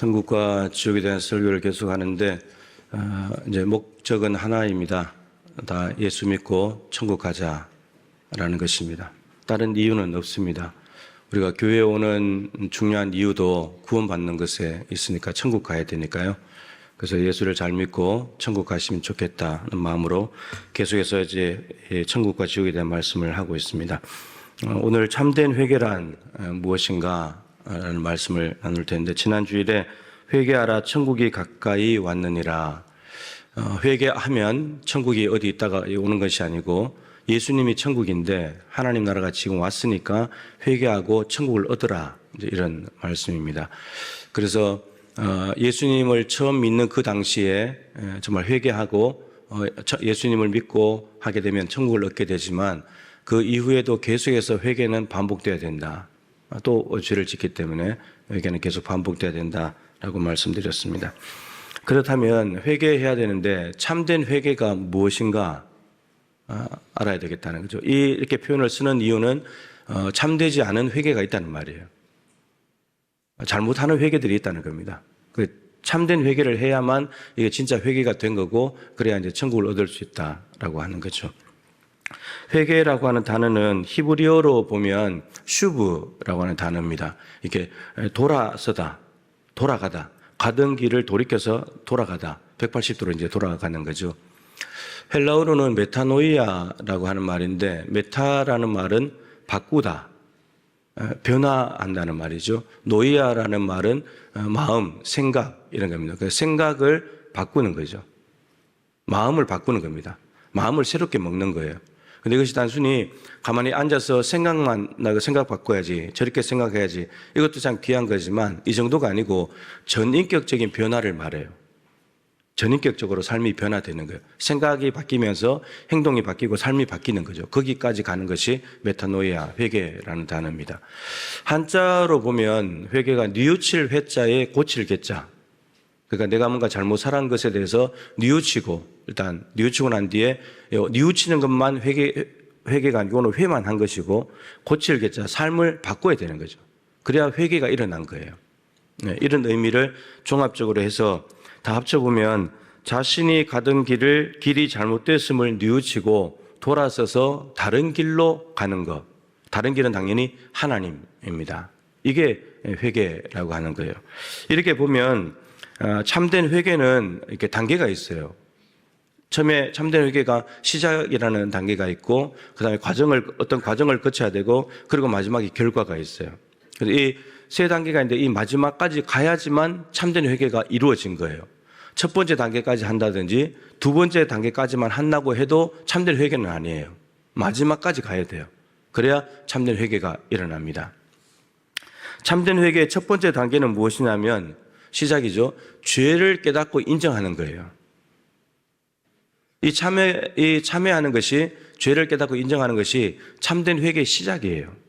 천국과 지옥에 대한 설교를 계속하는데 이제 목적은 하나입니다. 다 예수 믿고 천국 가자라는 것입니다. 다른 이유는 없습니다. 우리가 교회에 오는 중요한 이유도 구원받는 것에 있으니까 천국 가야 되니까요. 그래서 예수를 잘 믿고 천국 가시면 좋겠다는 마음으로 계속해서 이제 천국과 지옥에 대한 말씀을 하고 있습니다. 오늘 참된 회개란 무엇인가 라는 말씀을 나눌 텐데, 지난 주일에 회개하라 천국이 가까이 왔느니라. 회개하면 천국이 어디 있다가 오는 것이 아니고 예수님이 천국인데 하나님 나라가 지금 왔으니까 회개하고 천국을 얻으라, 이제 이런 말씀입니다. 그래서 예수님을 처음 믿는 그 당시에 정말 회개하고 예수님을 믿고 하게 되면 천국을 얻게 되지만 그 이후에도 계속해서 회개는 반복돼야 된다. 또 죄를 짓기 때문에 회개는 계속 반복돼야 된다라고 말씀드렸습니다. 그렇다면 회개해야 되는데 참된 회개가 무엇인가 알아야 되겠다는 거죠. 이렇게 표현을 쓰는 이유는 참되지 않은 회개가 있다는 말이에요. 잘못하는 회개들이 있다는 겁니다. 참된 회개를 해야만 이게 진짜 회개가 된 거고, 그래야 이제 천국을 얻을 수 있다라고 하는 거죠. 회개라고 하는 단어는 히브리어로 보면 슈브라고 하는 단어입니다. 이렇게 돌아서다, 돌아가다, 가던 길을 돌이켜서 돌아가다, 180도로 이제 돌아가는 거죠. 헬라어로는 메타노이아라고 하는 말인데, 메타라는 말은 바꾸다, 변화한다는 말이죠. 노이아라는 말은 마음, 생각 이런 겁니다. 그 생각을 바꾸는 거죠. 마음을 바꾸는 겁니다. 마음을 새롭게 먹는 거예요. 근데 이것이 단순히 가만히 앉아서 생각만 나고 생각 바꿔야지, 저렇게 생각해야지, 이것도 참 귀한 거지만 이 정도가 아니고 전인격적인 변화를 말해요. 전인격적으로 삶이 변화되는 거예요. 생각이 바뀌면서 행동이 바뀌고 삶이 바뀌는 거죠. 거기까지 가는 것이 메타노이아, 회개라는 단어입니다. 한자로 보면 회개가 뉘우칠 회자에 고칠 개자. 그러니까 내가 뭔가 잘못 살한 것에 대해서 뉘우치고, 일단 뉘우치고 난 뒤에 뉘우치는 것만 회개가 아니고는 회만 한 것이고, 고칠 개자, 삶을 바꿔야 되는 거죠. 그래야 회개가 일어난 거예요. 네, 이런 의미를 종합적으로 해서 다 합쳐보면 자신이 가던 길이 잘못됐음을 뉘우치고 돌아서서 다른 길로 가는 것. 다른 길은 당연히 하나님입니다. 이게 회개라고 하는 거예요. 이렇게 보면 참된 회개는 이렇게 단계가 있어요. 처음에 참된 회개가 시작이라는 단계가 있고, 그 다음에 어떤 과정을 거쳐야 되고, 그리고 마지막에 결과가 있어요. 그래서 이 세 단계가 있는데 이 마지막까지 가야지만 참된 회개가 이루어진 거예요. 첫 번째 단계까지 한다든지 두 번째 단계까지만 한다고 해도 참된 회개는 아니에요. 마지막까지 가야 돼요. 그래야 참된 회개가 일어납니다. 참된 회개의 첫 번째 단계는 무엇이냐면, 시작이죠. 죄를 깨닫고 인정하는 거예요. 이 참회하는 것이, 죄를 깨닫고 인정하는 것이 참된 회개의 시작이에요.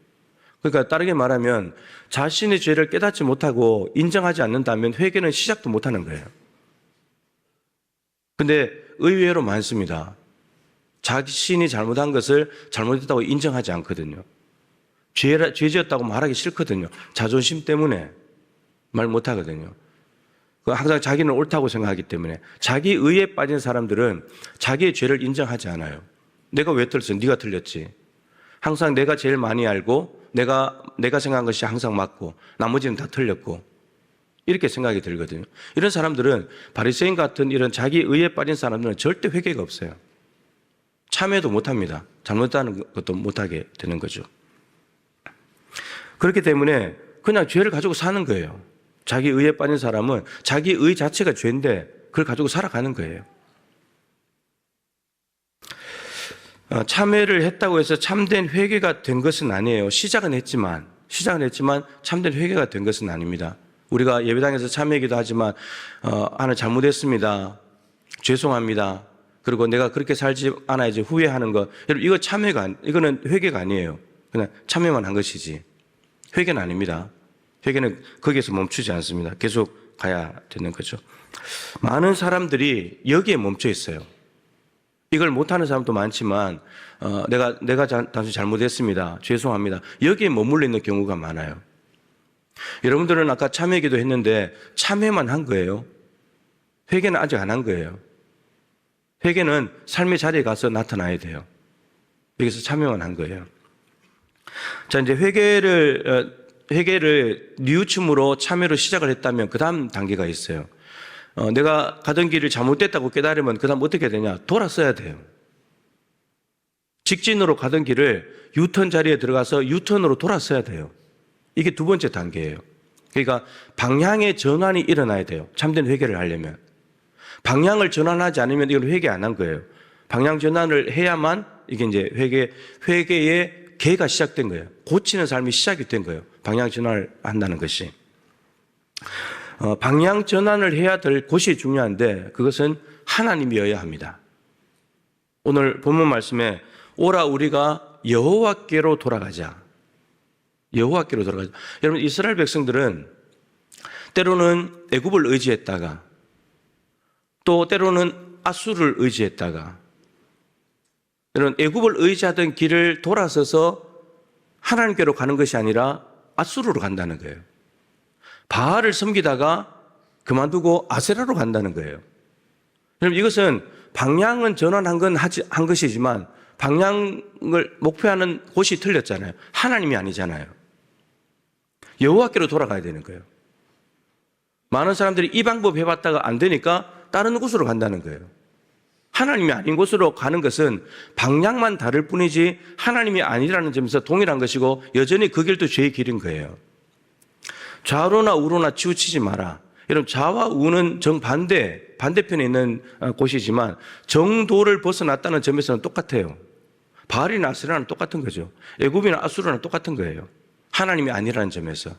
그러니까 다르게 말하면 자신의 죄를 깨닫지 못하고 인정하지 않는다면 회개는 시작도 못하는 거예요. 근데 의외로 많습니다. 자신이 잘못한 것을 잘못했다고 인정하지 않거든요. 죄지었다고 말하기 싫거든요. 자존심 때문에 말 못하거든요. 항상 자기는 옳다고 생각하기 때문에. 자기 의에 빠진 사람들은 자기의 죄를 인정하지 않아요. 내가 왜 틀렸어? 네가 틀렸지. 항상 내가 제일 많이 알고 내가 생각한 것이 항상 맞고 나머지는 다 틀렸고, 이렇게 생각이 들거든요. 이런 사람들은, 바리새인 같은 이런 자기 의에 빠진 사람들은 절대 회개가 없어요. 참회도 못합니다. 잘못하는 것도 못하게 되는 거죠. 그렇기 때문에 그냥 죄를 가지고 사는 거예요. 자기 의에 빠진 사람은 자기 의 자체가 죄인데 그걸 가지고 살아가는 거예요. 참회를 했다고 해서 참된 회개가 된 것은 아니에요. 시작은 했지만 참된 회개가 된 것은 아닙니다. 우리가 예배당에서 참회기도 하지만 하나 잘못했습니다, 죄송합니다, 그리고 내가 그렇게 살지 않아야지 후회하는 것, 여러분 이거는 회개가 아니에요. 그냥 참회만 한 것이지 회개는 아닙니다. 회개는 거기에서 멈추지 않습니다. 계속 가야 되는 거죠. 많은 사람들이 여기에 멈춰 있어요. 이걸 못하는 사람도 많지만 내가 단순히 잘못했습니다, 죄송합니다, 여기에 머물러 있는 경우가 많아요. 여러분들은 아까 참회기도 했는데 참회만 한 거예요. 회개는 아직 안 한 거예요. 회개는 삶의 자리에 가서 나타나야 돼요. 여기서 참여만 한 거예요. 자, 이제 회개를 뉘우침으로 참여로 시작을 했다면 그 다음 단계가 있어요. 내가 가던 길을 잘못됐다고 깨달으면 그 다음 어떻게 되냐? 돌아서야 돼요. 직진으로 가던 길을 유턴 자리에 들어가서 유턴으로 돌아서야 돼요. 이게 두 번째 단계예요. 그러니까 방향의 전환이 일어나야 돼요. 참된 회개를 하려면. 방향을 전환하지 않으면 이건 회개 안 한 거예요. 방향 전환을 해야만 이게 이제 회개의 계가 시작된 거예요. 고치는 삶이 시작이 된 거예요. 방향 전환을 한다는 것이. 방향 전환을 해야 될 곳이 중요한데 그것은 하나님이어야 합니다. 오늘 본문 말씀에 오라 우리가 여호와께로 돌아가자. 여호와께로 돌아가자. 여러분 이스라엘 백성들은 때로는 애굽을 의지했다가 또 때로는 아수르를 의지했다가 이런 애굽을 의지하던 길을 돌아서서 하나님께로 가는 것이 아니라 아수르로 간다는 거예요. 바알을 섬기다가 그만두고 아세라로 간다는 거예요. 여러분 이것은 방향은 전환한 건 한 것이지만 방향을 목표하는 곳이 틀렸잖아요. 하나님이 아니잖아요. 여호와께로 돌아가야 되는 거예요. 많은 사람들이 이 방법 해봤다가 안 되니까 다른 곳으로 간다는 거예요. 하나님이 아닌 곳으로 가는 것은 방향만 다를 뿐이지 하나님이 아니라는 점에서 동일한 것이고 여전히 그 길도 죄의 길인 거예요. 좌로나 우로나 치우치지 마라. 여러분 좌와 우는 반대편에 있는 곳이지만 정도를 벗어났다는 점에서는 똑같아요. 바알이나 아세라는 똑같은 거죠. 애굽이나 아수르나 똑같은 거예요. 하나님이 아니라는 점에서.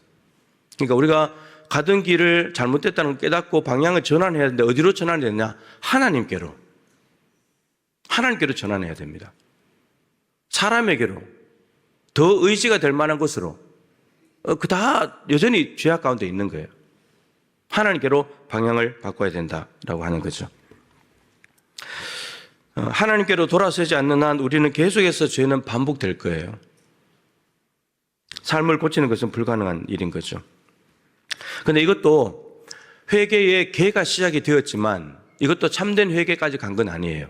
그러니까 우리가 가던 길을 잘못됐다는 걸 깨닫고 방향을 전환해야 되는데 어디로 전환해야 되냐? 하나님께로 전환해야 됩니다. 사람에게로 더 의지가 될 만한 곳으로 그 다 여전히 죄악 가운데 있는 거예요. 하나님께로 방향을 바꿔야 된다라고 하는 거죠. 하나님께로 돌아서지 않는 한 우리는 계속해서 죄는 반복될 거예요. 삶을 고치는 것은 불가능한 일인 거죠. 그런데 이것도 회개의 계가 시작이 되었지만 이것도 참된 회개까지 간 건 아니에요.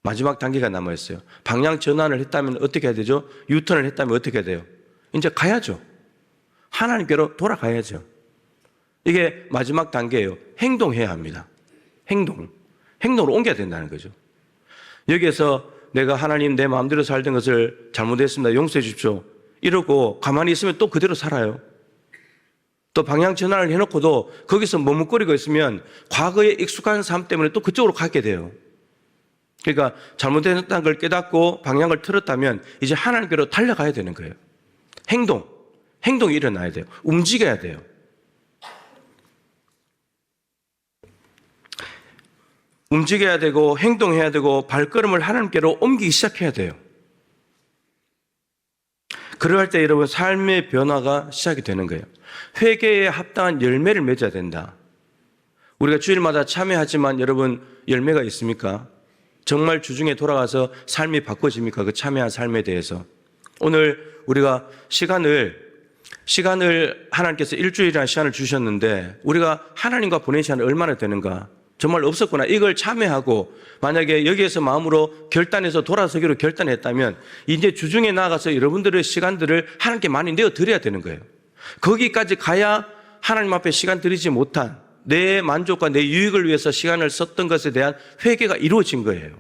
마지막 단계가 남아있어요. 방향 전환을 했다면 어떻게 해야 되죠? 유턴을 했다면 어떻게 해야 돼요? 이제 가야죠. 하나님께로 돌아가야죠. 이게 마지막 단계예요. 행동해야 합니다. 행동으로 옮겨야 된다는 거죠. 여기에서 내가 하나님 내 마음대로 살던 것을 잘못했습니다. 용서해 주십시오. 이러고 가만히 있으면 또 그대로 살아요. 또 방향 전환을 해놓고도 거기서 머뭇거리고 있으면 과거의 익숙한 삶 때문에 또 그쪽으로 가게 돼요. 그러니까 잘못했다는 걸 깨닫고 방향을 틀었다면 이제 하나님께로 달려가야 되는 거예요. 행동이 일어나야 돼요. 움직여야 돼요. 움직여야 되고 행동해야 되고 발걸음을 하나님께로 옮기기 시작해야 돼요. 그럴 때 여러분 삶의 변화가 시작이 되는 거예요. 회개에 합당한 열매를 맺어야 된다. 우리가 주일마다 참여하지만 여러분 열매가 있습니까? 정말 주중에 돌아가서 삶이 바꿔집니까? 그 참여한 삶에 대해서. 오늘 우리가 시간을 하나님께서 일주일이라는 시간을 주셨는데 우리가 하나님과 보낸 시간이 얼마나 되는가? 정말 없었구나. 이걸 참여하고 만약에 여기에서 마음으로 결단해서 돌아서기로 결단했다면 이제 주중에 나아가서 여러분들의 시간들을 하나님께 많이 내어드려야 되는 거예요. 거기까지 가야 하나님 앞에 시간 들이지 못한 내 만족과 내 유익을 위해서 시간을 썼던 것에 대한 회개가 이루어진 거예요.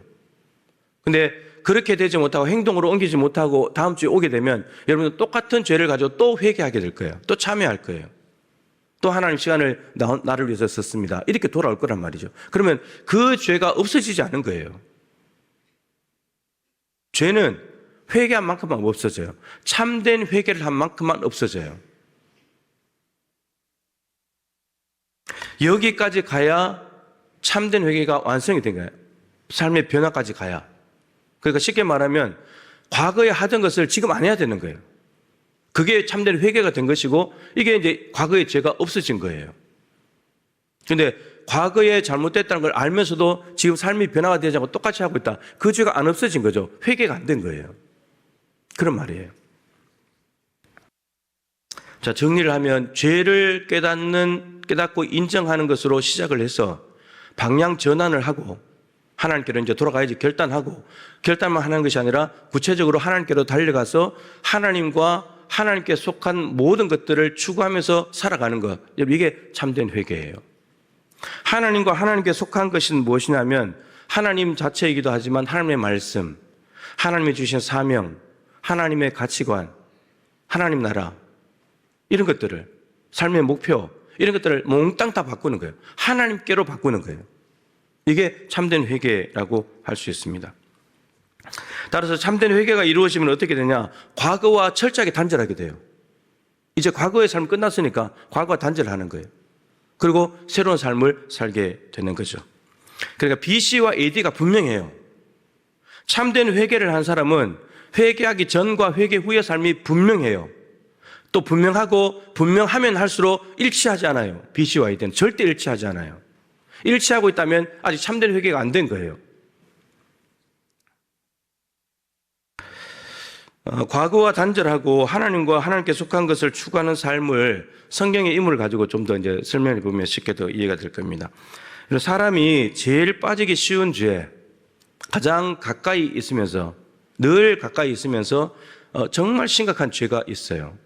근데 그렇게 되지 못하고 행동으로 옮기지 못하고 다음 주에 오게 되면 여러분은 똑같은 죄를 가지고 또 회개하게 될 거예요. 또 참여할 거예요. 또 하나님 시간을 나를 위해서 썼습니다. 이렇게 돌아올 거란 말이죠. 그러면 그 죄가 없어지지 않은 거예요. 죄는 회개한 만큼만 없어져요. 참된 회개를 한 만큼만 없어져요. 여기까지 가야 참된 회개가 완성이 된 거예요. 삶의 변화까지 가야. 그러니까 쉽게 말하면 과거에 하던 것을 지금 안 해야 되는 거예요. 그게 참된 회개가 된 것이고 이게 이제 과거의 죄가 없어진 거예요. 그런데 과거에 잘못됐다는 걸 알면서도 지금 삶이 변화가 되지 않고 똑같이 하고 있다. 그 죄가 안 없어진 거죠. 회개가 안 된 거예요. 그런 말이에요. 자, 정리를 하면 죄를 깨닫고 인정하는 것으로 시작을 해서 방향 전환을 하고 하나님께로 이제 돌아가야지 결단하고 결단만 하는 것이 아니라 구체적으로 하나님께로 달려가서 하나님과 하나님께 속한 모든 것들을 추구하면서 살아가는 것. 이게 참된 회개예요. 하나님과 하나님께 속한 것은 무엇이냐면 하나님 자체이기도 하지만 하나님의 말씀, 하나님이 주신 사명, 하나님의 가치관, 하나님 나라 이런 것들을 삶의 목표 이런 것들을 몽땅 다 바꾸는 거예요. 하나님께로 바꾸는 거예요. 이게 참된 회개라고 할 수 있습니다. 따라서 참된 회개가 이루어지면 어떻게 되냐? 과거와 철저하게 단절하게 돼요. 이제 과거의 삶이 끝났으니까 과거와 단절하는 거예요. 그리고 새로운 삶을 살게 되는 거죠. 그러니까 BC와 AD가 분명해요. 참된 회개를 한 사람은 회개하기 전과 회개 후의 삶이 분명해요. 또 분명하면 할수록 일치하지 않아요. BC와 AD는 절대 일치하지 않아요. 일치하고 있다면 아직 참된 회개가 안 된 거예요. 과거와 단절하고 하나님과 하나님께 속한 것을 추구하는 삶을 성경의 인물을 가지고 좀 더 이제 설명해 보면 쉽게 더 이해가 될 겁니다. 사람이 제일 빠지기 쉬운 죄, 가장 가까이 있으면서 늘 가까이 있으면서 정말 심각한 죄가 있어요.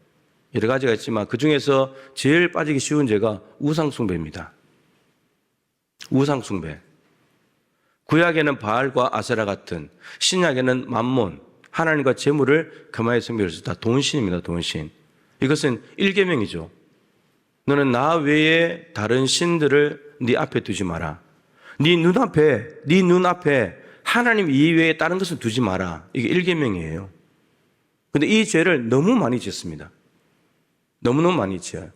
여러 가지가 있지만 그 중에서 제일 빠지기 쉬운 죄가 우상숭배입니다. 우상숭배. 구약에는 바알과 아세라 같은, 신약에는 맘몬, 하나님과 재물을 금화에 섬길 수 있다. 돈신입니다. 돈신. 이것은 일계명이죠. 너는 나 외에 다른 신들을 네 앞에 두지 마라. 네 눈앞에 하나님 이외에 다른 것을 두지 마라. 이게 일계명이에요. 그런데 이 죄를 너무 많이 짓습니다. 너무너무 많이 지어요.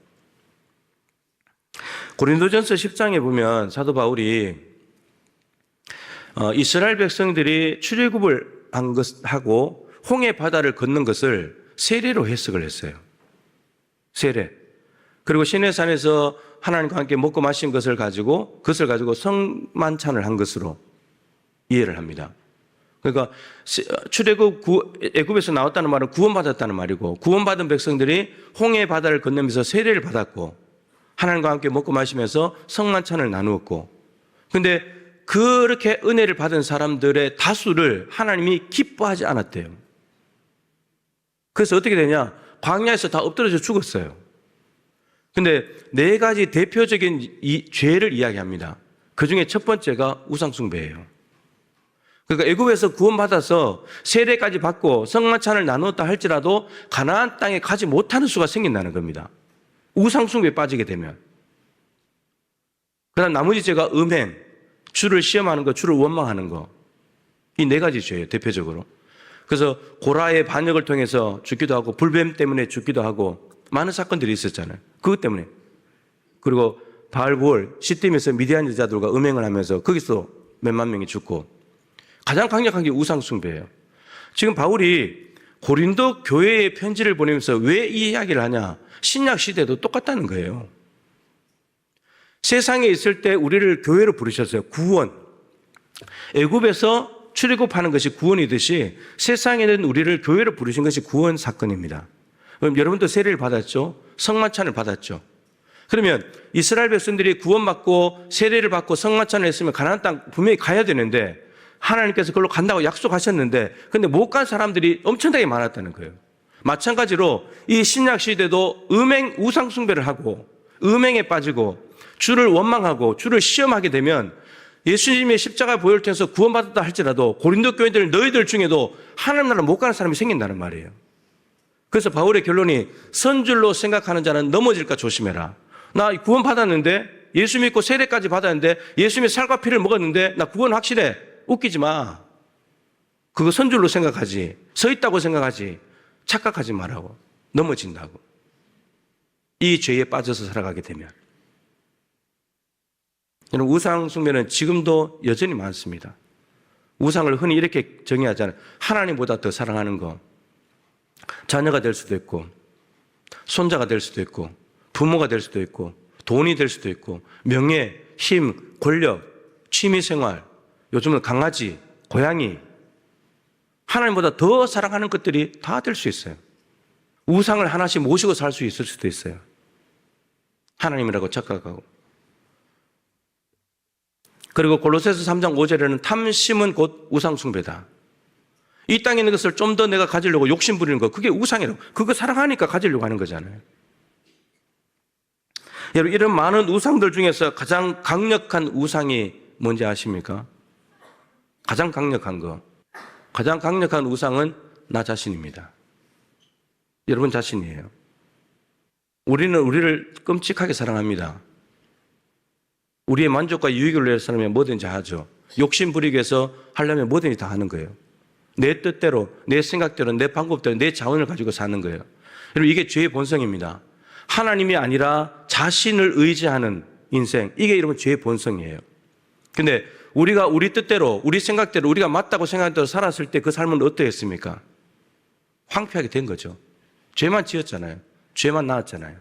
고린도전서 10장에 보면 사도 바울이 이스라엘 백성들이 출애굽을 한 것하고 홍해 바다를 건넌 것을 세례로 해석을 했어요. 세례. 그리고 시내산에서 하나님과 함께 먹고 마신 그것을 가지고 성만찬을 한 것으로 이해를 합니다. 그러니까 출애굽 애굽에서 나왔다는 말은 구원받았다는 말이고 구원받은 백성들이 홍해 바다를 건너면서 세례를 받았고 하나님과 함께 먹고 마시면서 성만찬을 나누었고 근데 그렇게 은혜를 받은 사람들의 다수를 하나님이 기뻐하지 않았대요. 그래서 어떻게 되냐? 광야에서 다 엎드려져 죽었어요. 근데 네 가지 대표적인 죄를 이야기합니다. 그 중에 첫 번째가 우상숭배예요. 그러니까 애굽에서 구원받아서 세례까지 받고 성만찬을 나누었다 할지라도 가나안 땅에 가지 못하는 수가 생긴다는 겁니다. 우상숭배에 빠지게 되면. 그다음 나머지 죄가 음행, 주를 시험하는 거, 주를 원망하는 거. 이 네 가지 죄예요, 대표적으로. 그래서 고라의 반역을 통해서 죽기도 하고 불뱀 때문에 죽기도 하고 많은 사건들이 있었잖아요. 그것 때문에. 그리고 바알볼, 시딤에서 미디안 여자들과 음행을 하면서 거기서 몇만 명이 죽고 가장 강력한 게 우상숭배예요. 지금 바울이 고린도 교회에 편지를 보내면서 왜 이 이야기를 하냐? 신약 시대도 똑같다는 거예요. 세상에 있을 때 우리를 교회로 부르셨어요. 구원. 애굽에서 출애굽하는 것이 구원이듯이 세상에는 우리를 교회로 부르신 것이 구원 사건입니다. 그럼 여러분도 세례를 받았죠? 성만찬을 받았죠? 그러면 이스라엘 백성들이 구원받고 세례를 받고 성만찬을 했으면 가나안 땅 분명히 가야 되는데 하나님께서 그걸로 간다고 약속하셨는데 근데 못 간 사람들이 엄청나게 많았다는 거예요. 마찬가지로 이 신약 시대도 음행 우상숭배를 하고 음행에 빠지고 주를 원망하고 주를 시험하게 되면 예수님의 십자가 보혈을 통해서 구원받았다 할지라도 고린도 교인들 너희들 중에도 하나님 나라 못 가는 사람이 생긴다는 말이에요. 그래서 바울의 결론이 선줄로 생각하는 자는 넘어질까 조심해라. 나 구원받았는데 예수 믿고 세례까지 받았는데 예수님의 살과 피를 먹었는데 나 구원 확실해. 웃기지 마. 그거 선줄로 생각하지. 서 있다고 생각하지. 착각하지 말라고. 넘어진다고. 이 죄에 빠져서 살아가게 되면. 여러분, 우상 숭배는 지금도 여전히 많습니다. 우상을 흔히 이렇게 정의하잖아요. 하나님보다 더 사랑하는 거. 자녀가 될 수도 있고, 손자가 될 수도 있고, 부모가 될 수도 있고, 돈이 될 수도 있고, 명예, 힘, 권력, 취미생활, 요즘은 강아지, 고양이, 하나님보다 더 사랑하는 것들이 다 될 수 있어요. 우상을 하나씩 모시고 살 수 있을 수도 있어요. 하나님이라고 착각하고. 그리고 골로새서 3장 5절에는 탐심은 곧 우상 숭배다. 이 땅에 있는 것을 좀 더 내가 가지려고 욕심 부리는 거, 그게 우상이라고. 그거 사랑하니까 가지려고 하는 거잖아요. 여러분, 이런 많은 우상들 중에서 가장 강력한 우상이 뭔지 아십니까? 가장 강력한 거. 가장 강력한 우상은 나 자신입니다. 여러분 자신이에요. 우리는 우리를 끔찍하게 사랑합니다. 우리의 만족과 유익을 위해서는 뭐든지 하죠. 욕심 부리기 위해서 하려면 뭐든지 다 하는 거예요. 내 뜻대로, 내 생각대로, 내 방법대로, 내 자원을 가지고 사는 거예요. 여러분, 이게 죄의 본성입니다. 하나님이 아니라 자신을 의지하는 인생, 이게 여러분 죄의 본성이에요. 근데 우리가 우리 뜻대로, 우리 생각대로, 우리가 맞다고 생각한 대로 살았을 때 그 삶은 어떠했습니까? 황폐하게 된 거죠. 죄만 지었잖아요. 죄만 낳았잖아요.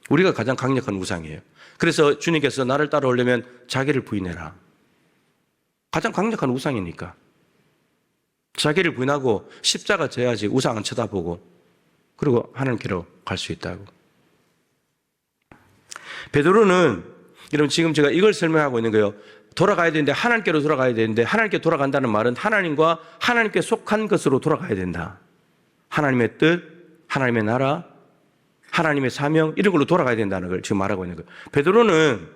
우리가 가장 강력한 우상이에요. 그래서 주님께서 나를 따라오려면 자기를 부인해라. 가장 강력한 우상이니까. 자기를 부인하고 십자가 져야지 우상은 쳐다보고 그리고 하나님께로 갈 수 있다고. 베드로는 여러분 지금 제가 이걸 설명하고 있는 거예요. 돌아가야 되는데 하나님께로 돌아가야 되는데 하나님께 돌아간다는 말은 하나님과 하나님께 속한 것으로 돌아가야 된다. 하나님의 뜻, 하나님의 나라, 하나님의 사명 이런 걸로 돌아가야 된다는 걸 지금 말하고 있는 거예요. 베드로는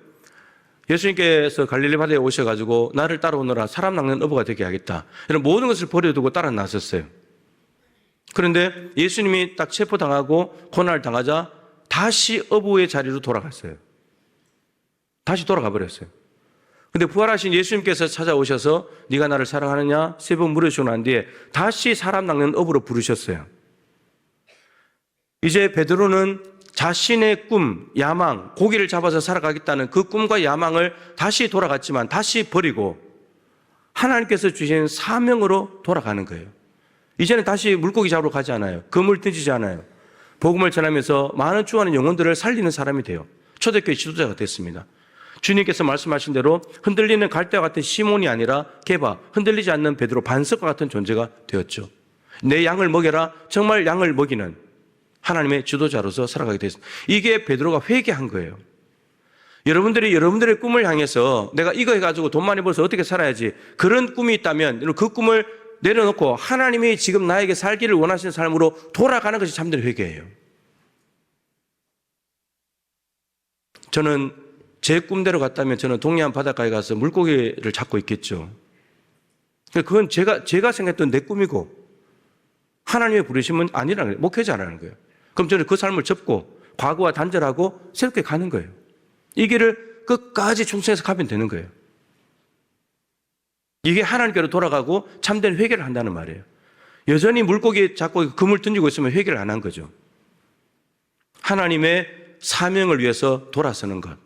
예수님께서 갈릴리 바다에 오셔가지고 나를 따라오너라 사람 낚는 어부가 되게 하겠다. 이런 모든 것을 버려두고 따라 나섰어요. 그런데 예수님이 딱 체포당하고 고난을 당하자 다시 어부의 자리로 돌아갔어요. 다시 돌아가 버렸어요. 근데 부활하신 예수님께서 찾아오셔서 네가 나를 사랑하느냐? 3번 물으시고 난 뒤에 다시 사람 낚는 어부로 부르셨어요. 이제 베드로는 자신의 꿈, 야망, 고기를 잡아서 살아가겠다는 그 꿈과 야망을 다시 돌아갔지만 다시 버리고 하나님께서 주신 사명으로 돌아가는 거예요. 이제는 다시 물고기 잡으러 가지 않아요. 그물 던지지 않아요. 복음을 전하면서 많은 죽어가는 영혼들을 살리는 사람이 돼요. 초대교회 지도자가 됐습니다. 주님께서 말씀하신 대로 흔들리는 갈대와 같은 시몬이 아니라 게바, 흔들리지 않는 베드로, 반석과 같은 존재가 되었죠. 내 양을 먹여라, 정말 양을 먹이는 하나님의 지도자로서 살아가게 됐습니다. 이게 베드로가 회개한 거예요. 여러분들이 여러분들의 꿈을 향해서 내가 이거 해가지고 돈 많이 벌어서 어떻게 살아야지 그런 꿈이 있다면 그 꿈을 내려놓고 하나님이 지금 나에게 살기를 원하시는 삶으로 돌아가는 것이 참된 회개예요. 저는 제 꿈대로 갔다면 저는 동해안 바닷가에 가서 물고기를 잡고 있겠죠. 그건 제가 생각했던 내 꿈이고 하나님의 부르심은 아니라는 거예요. 목회자라는 거예요. 그럼 저는 그 삶을 접고 과거와 단절하고 새롭게 가는 거예요. 이 길을 끝까지 충성해서 가면 되는 거예요. 이게 하나님께로 돌아가고 참된 회개를 한다는 말이에요. 여전히 물고기 잡고 그물 던지고 있으면 회개를 안 한 거죠. 하나님의 사명을 위해서 돌아서는 것.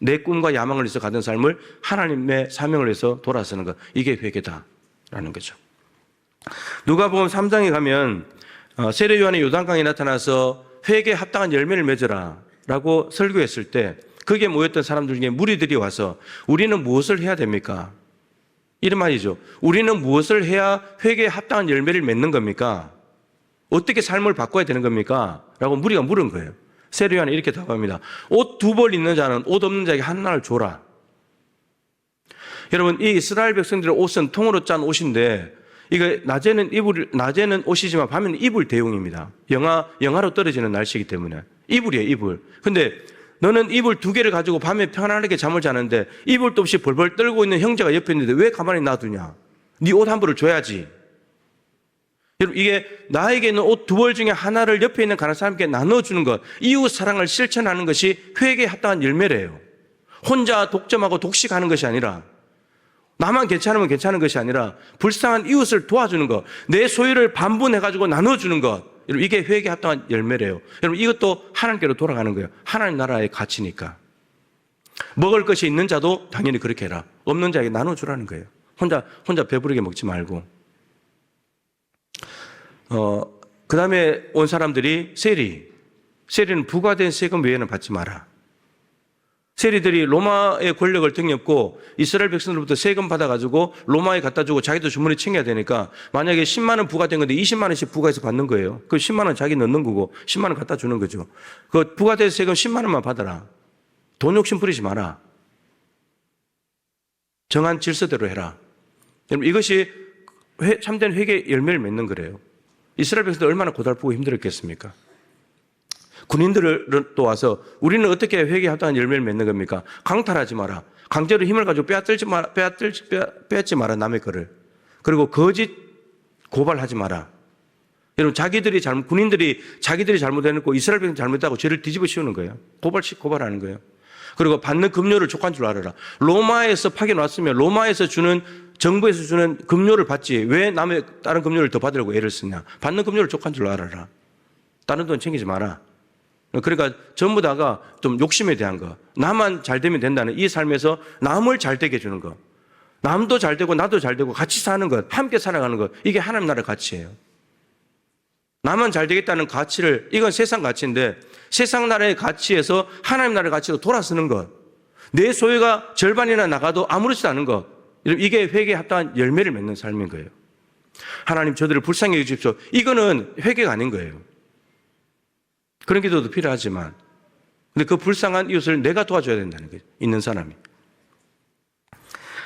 내 꿈과 야망을 위해서 가던 삶을 하나님의 사명을 위해서 돌아서는 것. 이게 회개다라는 거죠. 누가복음 3장에 가면 세례 요한이 요단강에 나타나서 회개에 합당한 열매를 맺어라 라고 설교했을 때 거기에 모였던 사람들 중에 무리들이 와서 우리는 무엇을 해야 됩니까? 이런 말이죠. 우리는 무엇을 해야 회개에 합당한 열매를 맺는 겁니까? 어떻게 삶을 바꿔야 되는 겁니까? 라고 무리가 물은 거예요. 세례 요한이 이렇게 답합니다. 옷 2벌 있는 자는 옷 없는 자에게 하나를 줘라. 여러분, 이 이스라엘 백성들의 옷은 통으로 짠 옷인데 이거 낮에는 옷이지만 밤에는 이불 대용입니다. 영하로 떨어지는 날씨이기 때문에 이불이에요, 이불. 근데 너는 이불 2개를 가지고 밤에 편안하게 잠을 자는데 이불도 없이 벌벌 떨고 있는 형제가 옆에 있는데 왜 가만히 놔두냐? 네 옷 한 벌을 줘야지. 여러분, 이게 나에게 있는 옷 2벌 중에 하나를 옆에 있는 가난한 사람에게 나눠주는 것, 이웃 사랑을 실천하는 것이 회개에 합당한 열매래요. 혼자 독점하고 독식하는 것이 아니라 나만 괜찮으면 괜찮은 것이 아니라 불쌍한 이웃을 도와주는 것, 내 소유를 반분해가지고 나눠주는 것, 여러분 이게 회개에 합당한 열매래요. 여러분 이것도 하나님께로 돌아가는 거예요. 하나님 나라의 가치니까. 먹을 것이 있는 자도 당연히 그렇게 해라. 없는 자에게 나눠주라는 거예요. 혼자 배부르게 먹지 말고. 그 다음에 온 사람들이 세리는 부과된 세금 외에는 받지 마라. 세리들이 로마의 권력을 등렵고 이스라엘 백성들로부터 세금 받아가지고 로마에 갖다 주고 자기도 주머니 챙겨야 되니까 만약에 10만 원 부과된 건데 20만 원씩 부과해서 받는 거예요. 그 10만 원 자기 넣는 거고 10만 원 갖다 주는 거죠. 그 부과된 세금 10만 원만 받아라. 돈 욕심 부리지 마라. 정한 질서대로 해라. 여러분 이것이 참된 회개의 열매를 맺는 거래요. 이스라엘 백성들 얼마나 고달프고 힘들었겠습니까? 군인들을 또 와서 우리는 어떻게 회개에 합당한 열매를 맺는 겁니까? 강탈하지 마라. 강제로 힘을 가지고 빼앗지 마라 남의 거를. 그리고 거짓 고발하지 마라. 여러분 군인들이 자기들이 잘못해놓고 이스라엘 백성이 잘못했다고 죄를 뒤집어 씌우는 거예요. 고발하는 거예요. 그리고 받는 급료를 족한 줄 알아라. 로마에서 파견 왔으면 로마에서 정부에서 주는 급료를 받지 왜 남의 다른 급료를 더 받으려고 애를 쓰냐. 받는 급료를 족한 줄 알아라. 다른 돈 챙기지 마라. 그러니까 전부 다가 좀 욕심에 대한 거, 나만 잘 되면 된다는 이 삶에서 남을 잘 되게 해주는 거, 남도 잘 되고 나도 잘 되고 같이 사는 것, 함께 살아가는 것, 이게 하나님 나라의 가치예요. 나만 잘 되겠다는 가치를, 이건 세상 가치인데 세상 나라의 가치에서 하나님 나라의 가치로 돌아서는 것, 내 소유가 절반이나 나가도 아무렇지도 않은 것, 이게 회개에 합당한 열매를 맺는 삶인 거예요. 하나님 저들을 불쌍히 여기십시오. 이거는 회개가 아닌 거예요. 그런 기도도 필요하지만 근데 그 불쌍한 이웃을 내가 도와줘야 된다는 거예요. 있는 사람이.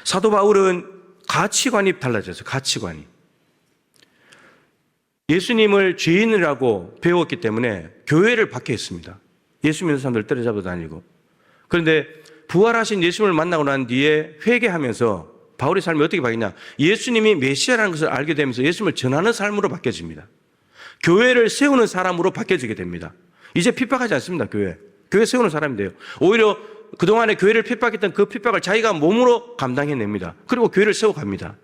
사도 바울은 가치관이 달라졌어요. 가치관이. 예수님을 죄인이라고 배웠기 때문에 교회를 박해했습니다. 예수 믿는 사람들 때려잡아 다니고. 그런데 부활하신 예수님을 만나고 난 뒤에 회개하면서 바울의 삶이 어떻게 바뀌냐. 예수님이 메시아라는 것을 알게 되면서 예수님을 전하는 삶으로 바뀌어집니다. 교회를 세우는 사람으로 바뀌어지게 됩니다. 이제 핍박하지 않습니다. 교회 세우는 사람이 돼요. 오히려 그동안에 교회를 핍박했던 그 핍박을 자기가 몸으로 감당해냅니다. 그리고 교회를 세워갑니다.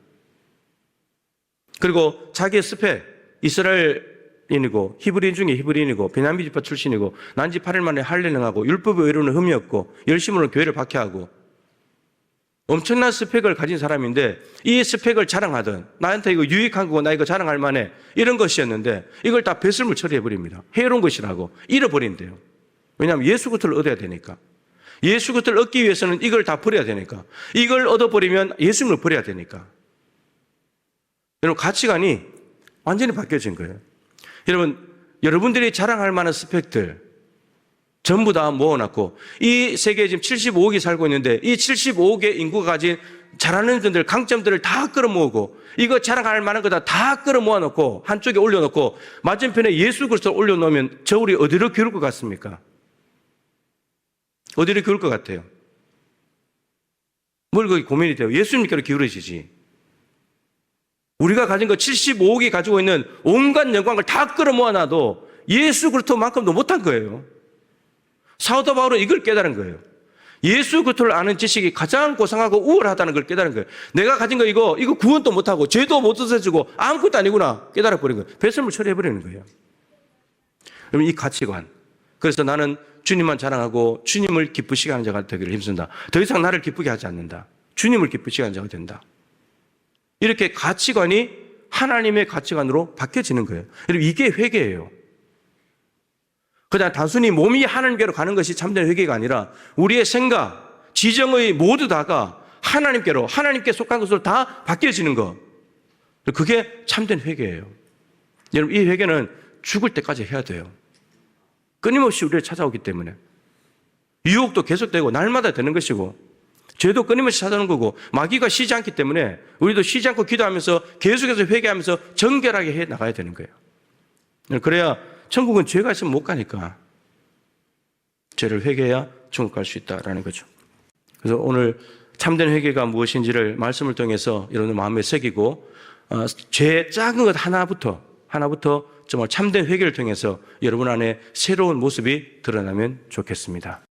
그리고 자기의 스펙, 이스라엘인이고 히브리인 중에 히브리인이고 베냐민 지파 출신이고 난지 8일 만에 할례를 하고 율법의 의로는 흠이 없고 열심으로 교회를 박해하고 엄청난 스펙을 가진 사람인데 이 스펙을 자랑하던 나한테 이거 유익한 거고 나 이거 자랑할 만해 이런 것이었는데 이걸 다 배설물 처리해버립니다. 해로운 것이라고 잃어버린대요. 왜냐하면 예수 그리스도를 얻어야 되니까. 예수 그리스도를 얻기 위해서는 이걸 다 버려야 되니까. 이걸 얻어버리면 예수님을 버려야 되니까. 여러분 가치관이 완전히 바뀌어진 거예요. 여러분들이 자랑할 만한 스펙들 전부 다 모아놨고 이 세계에 지금 75억이 살고 있는데 이 75억의 인구가 가진 잘하는 분들 강점들을 다 끌어모으고 이거 자랑할 만한 거 다 끌어모아놓고 한쪽에 올려놓고 맞은편에 예수 그리스도를 올려놓으면 저울이 어디로 기울 것 같습니까? 어디로 기울 것 같아요? 뭘 거기 고민이 돼요? 예수님께로 기울어지지. 우리가 가진 거 75억이 가지고 있는 온갖 영광을 다 끌어모아놔도 예수 그리스도만큼도 못한 거예요. 사도 바울은 이걸 깨달은 거예요. 예수 그리스도를 아는 지식이 가장 고상하고 우월하다는 걸 깨달은 거예요. 내가 가진 거 이거 구원도 못하고 죄도 못 없애주고 아무것도 아니구나 깨달아버린 거예요. 배설물 처리해버리는 거예요. 그럼 이 가치관. 그래서 나는 주님만 자랑하고 주님을 기쁘시게 하는 자가 되기를 힘쓴다. 더 이상 나를 기쁘게 하지 않는다. 주님을 기쁘시게 하는 자가 된다. 이렇게 가치관이 하나님의 가치관으로 바뀌어지는 거예요. 여러분 이게 회개예요. 그냥 단순히 몸이 하나님께로 가는 것이 참된 회개가 아니라 우리의 생각, 지정의 모두 다가 하나님께로, 하나님께 속한 것으로 다 바뀌어지는 것. 그게 참된 회개예요. 여러분 이 회개는 죽을 때까지 해야 돼요. 끊임없이 우리를 찾아오기 때문에. 유혹도 계속되고 날마다 되는 것이고 죄도 끊임없이 찾아오는 거고 마귀가 쉬지 않기 때문에 우리도 쉬지 않고 기도하면서 계속해서 회개하면서 정결하게 해 나가야 되는 거예요. 그래야 천국은 죄가 있으면 못 가니까 죄를 회개해야 천국 갈 수 있다라는 거죠. 그래서 오늘 참된 회개가 무엇인지를 말씀을 통해서 여러분의 마음에 새기고 죄 작은 것 하나부터 정말 참된 회개를 통해서 여러분 안에 새로운 모습이 드러나면 좋겠습니다.